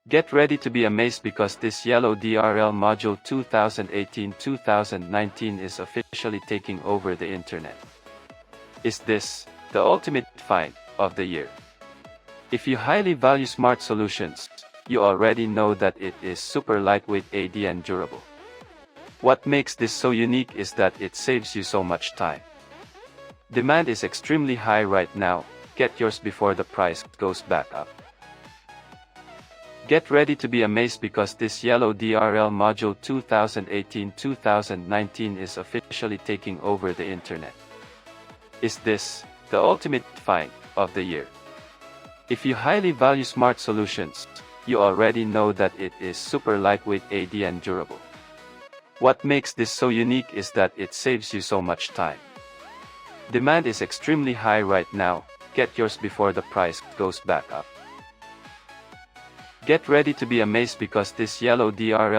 Get ready to be amazed because this yellow DRL module 2018-2019 is officially taking over the internet. Is this the ultimate find of the year? If you highly value smart solutions, you already know that it is super lightweight and durable. What makes this so unique is that it saves you so much time. Demand is extremely high right now. Get yours before the price goes back up. Get ready to be amazed because this yellow DRL module 2018-2019 is officially taking over the internet. Is this the ultimate find of the year? If you highly value smart solutions, you already know that it is super lightweight and durable. What makes this so unique is that it saves you so much time. Demand is extremely high right now. Get yours before the price goes back up. Get ready to be amazed because this yellow DRL